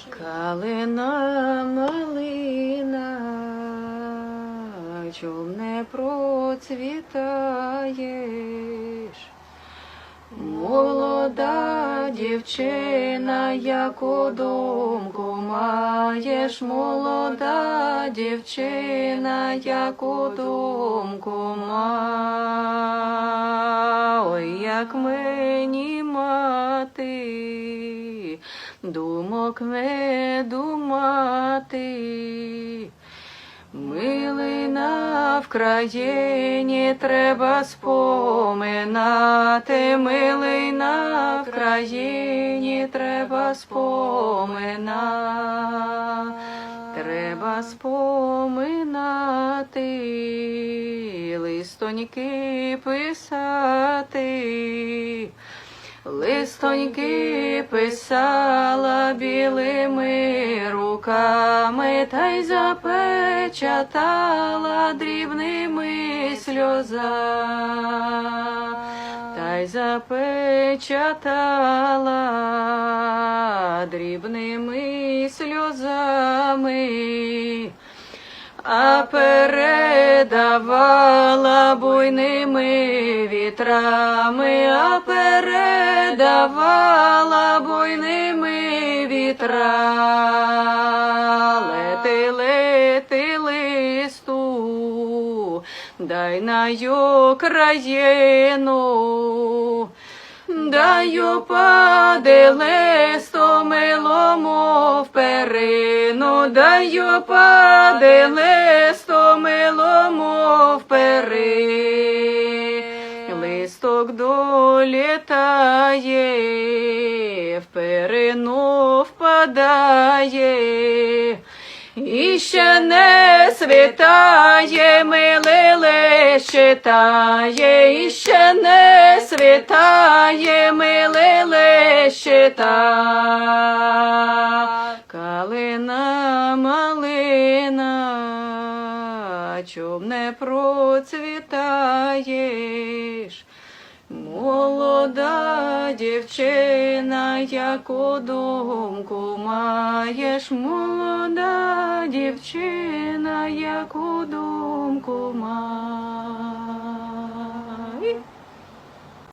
Калина малина, чом не процвітаєш? Молода дівчина, яку думку маєш, молода дівчина, яку думку ой, як мені мати, думок не думати. Милина в країні треба споминати, милина в країні треба споминати, треба споминати, листоньки писати. Листоньки писала білими руками, та й запечатала дрібними сльозами, та й запечатала дрібними сльозами, а передавала буйними вітрами, а передавала буйними вітрами. Лети, лети, листу, дай на Україну, даю паде листо милому в перину, даю паде листо милому в перину. Листок долітає, в перину впадає, і ще не світає, милий лист читає, і ще не світає, милий лист читає. Калина малина, чом не процвітаєш? Молода дівчина, яку думку маєш, молода дівчина, яку думку маєш.